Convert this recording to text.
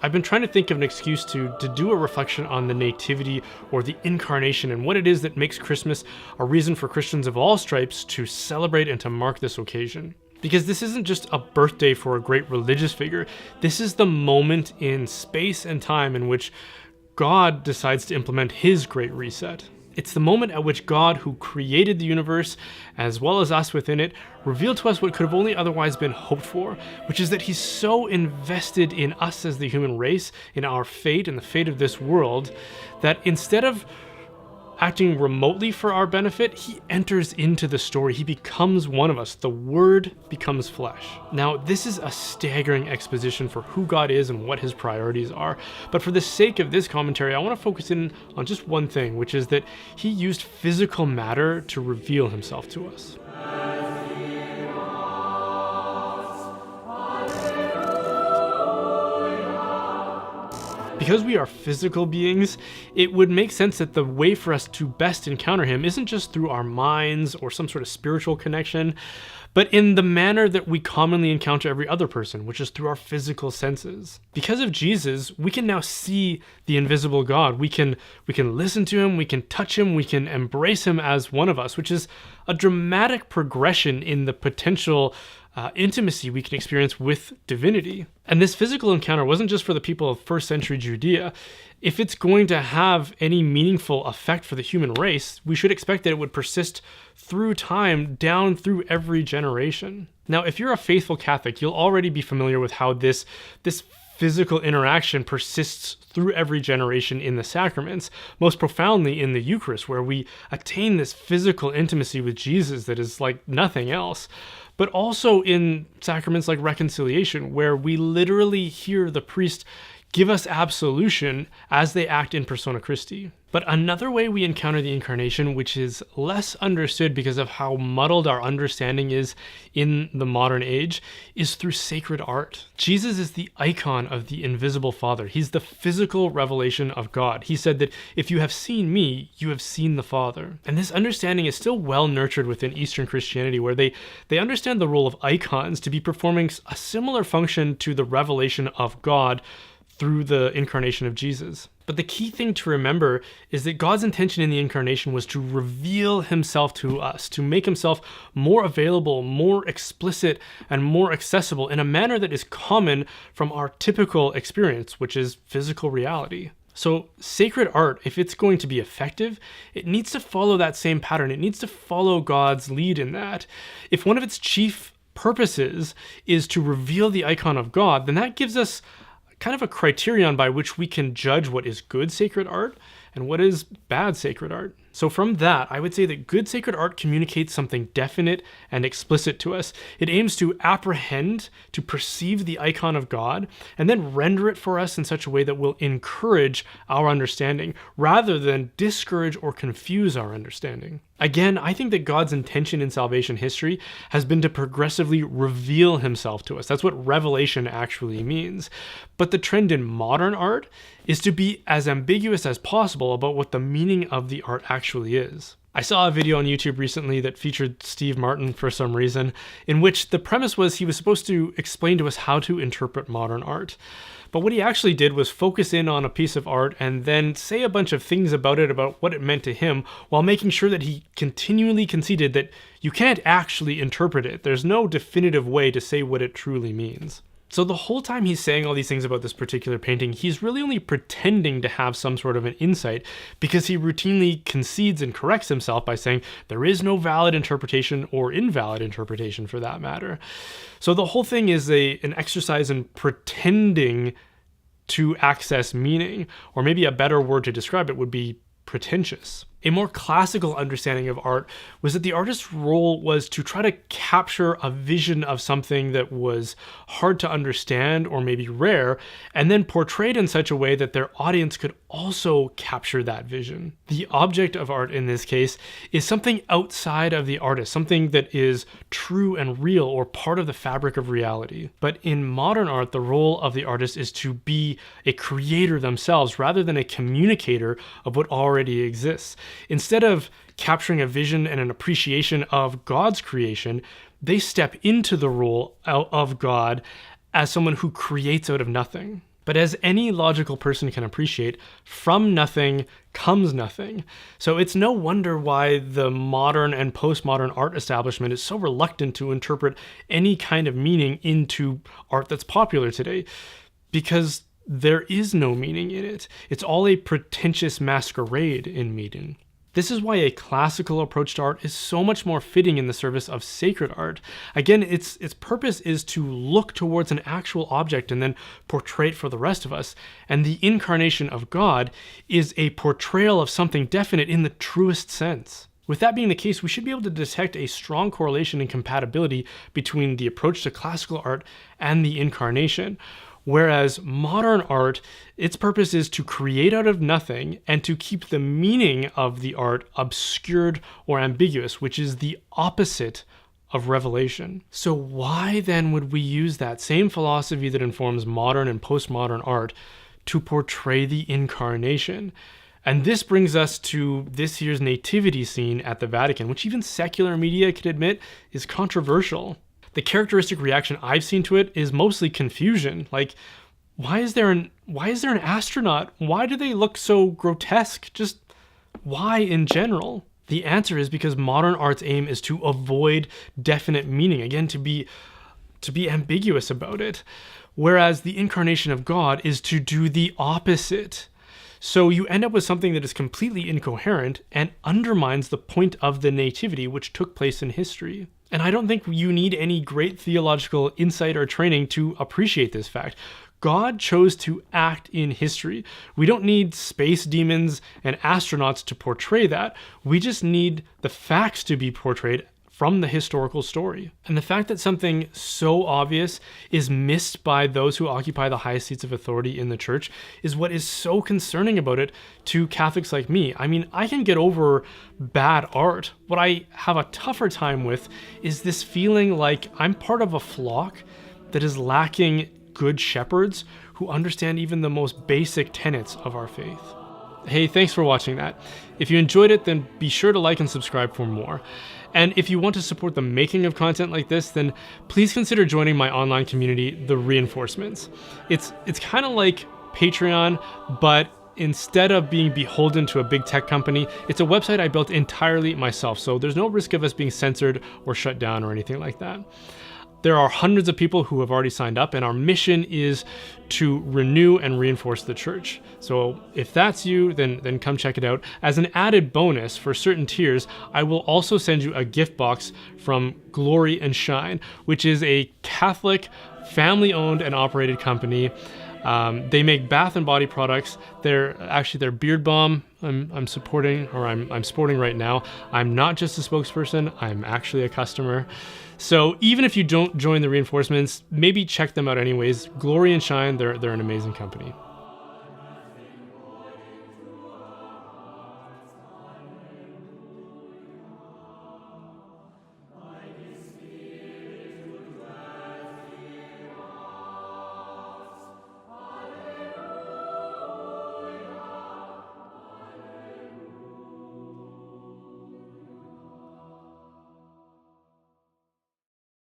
I've been trying to think of an excuse to do a reflection on the nativity or the incarnation and what it is that makes Christmas a reason for Christians of all stripes to celebrate and to mark this occasion. Because this isn't just a birthday for a great religious figure, this is the moment in space and time in which God decides to implement his great reset. It's the moment at which God, who created the universe, as well as us within it, revealed to us what could have only otherwise been hoped for, which is that he's so invested in us as the human race, in our fate and the fate of this world, that instead of acting remotely for our benefit, he enters into the story. He becomes one of us. The Word becomes flesh. Now, this is a staggering exposition for who God is and what his priorities are. But for the sake of this commentary, I want to focus in on just one thing, which is that he used physical matter to reveal himself to us. Because we are physical beings, it would make sense that the way for us to best encounter him isn't just through our minds or some sort of spiritual connection, but in the manner that we commonly encounter every other person, which is through our physical senses. Because of Jesus, we can now see the invisible God. We can listen to him, we can touch him, we can embrace him as one of us, which is a dramatic progression in the potential intimacy we can experience with divinity. And this physical encounter wasn't just for the people of first century Judea. If it's going to have any meaningful effect for the human race, we should expect that it would persist through time, down through every generation. Now, if you're a faithful Catholic, you'll already be familiar with how this physical interaction persists through every generation in the sacraments, most profoundly in the Eucharist, where we attain this physical intimacy with Jesus that is like nothing else. But also in sacraments like reconciliation, where we literally hear the priest give us absolution as they act in persona Christi. But another way we encounter the incarnation, which is less understood because of how muddled our understanding is in the modern age, is through sacred art. Jesus is the icon of the invisible Father. He's the physical revelation of God. He said that if you have seen me, you have seen the Father. And this understanding is still well nurtured within Eastern Christianity, where they understand the role of icons to be performing a similar function to the revelation of God through the incarnation of Jesus. But the key thing to remember is that God's intention in the incarnation was to reveal himself to us, to make himself more available, more explicit, and more accessible in a manner that is common from our typical experience, which is physical reality. So sacred art, if it's going to be effective, it needs to follow that same pattern. It needs to follow God's lead in that. If one of its chief purposes is to reveal the icon of God, then that gives us kind of a criterion by which we can judge what is good sacred art and what is bad sacred art. So from that, I would say that good sacred art communicates something definite and explicit to us. It aims to apprehend, to perceive the icon of God, and then render it for us in such a way that will encourage our understanding, rather than discourage or confuse our understanding. Again, I think that God's intention in salvation history has been to progressively reveal himself to us. That's what revelation actually means. But the trend in modern art is to be as ambiguous as possible about what the meaning of the art actually is. I saw a video on YouTube recently that featured Steve Martin for some reason, in which the premise was he was supposed to explain to us how to interpret modern art. But what he actually did was focus in on a piece of art and then say a bunch of things about it, about what it meant to him, while making sure that he continually conceded that you can't actually interpret it. There's no definitive way to say what it truly means. So the whole time he's saying all these things about this particular painting, he's really only pretending to have some sort of an insight, because he routinely concedes and corrects himself by saying there is no valid interpretation or invalid interpretation for that matter. So the whole thing is an exercise in pretending to access meaning, or maybe a better word to describe it would be pretentious. A more classical understanding of art was that the artist's role was to try to capture a vision of something that was hard to understand or maybe rare, and then portrayed in such a way that their audience could also capture that vision. The object of art in this case is something outside of the artist, something that is true and real or part of the fabric of reality. But in modern art, the role of the artist is to be a creator themselves rather than a communicator of what already exists. Instead of capturing a vision and an appreciation of God's creation, they step into the role of God as someone who creates out of nothing. But as any logical person can appreciate, from nothing comes nothing. So it's no wonder why the modern and postmodern art establishment is so reluctant to interpret any kind of meaning into art that's popular today, because there is no meaning in it. It's all a pretentious masquerade in meaning. This is why a classical approach to art is so much more fitting in the service of sacred art. Again, its purpose is to look towards an actual object and then portray it for the rest of us. And the incarnation of God is a portrayal of something definite in the truest sense. With that being the case, we should be able to detect a strong correlation and compatibility between the approach to classical art and the incarnation. Whereas modern art, its purpose is to create out of nothing and to keep the meaning of the art obscured or ambiguous, which is the opposite of revelation. So why then would we use that same philosophy that informs modern and postmodern art to portray the incarnation? And this brings us to this year's nativity scene at the Vatican, which even secular media could admit is controversial. The characteristic reaction I've seen to it is mostly confusion. Like, why is there an astronaut? Why do they look so grotesque? Just why in general? The answer is because modern art's aim is to avoid definite meaning, again, to be ambiguous about it. Whereas the incarnation of God is to do the opposite. So you end up with something that is completely incoherent and undermines the point of the nativity, which took place in history. And I don't think you need any great theological insight or training to appreciate this fact. God chose to act in history. We don't need space demons and astronauts to portray that. We just need the facts to be portrayed from the historical story. And the fact that something so obvious is missed by those who occupy the highest seats of authority in the church is what is so concerning about it to Catholics like me. I mean, I can get over bad art. What I have a tougher time with is this feeling like I'm part of a flock that is lacking good shepherds who understand even the most basic tenets of our faith. Hey, thanks for watching that. If you enjoyed it, then be sure to like and subscribe for more. And if you want to support the making of content like this, then please consider joining my online community, The Reinforcements. It's kind of like Patreon, but instead of being beholden to a big tech company, it's a website I built entirely myself, so there's no risk of us being censored or shut down or anything like that. There are hundreds of people who have already signed up, and our mission is to renew and reinforce the church. So if that's you, then come check it out. As an added bonus for certain tiers, I will also send you a gift box from Glory and Shine, which is a Catholic, family-owned and operated company. They make bath and body products. They're actually their beard balm I'm supporting, or I'm sporting right now. I'm not just a spokesperson, I'm actually a customer. So even if you don't join the Reinforcements, maybe check them out anyways. Glory and Shine, they're an amazing company.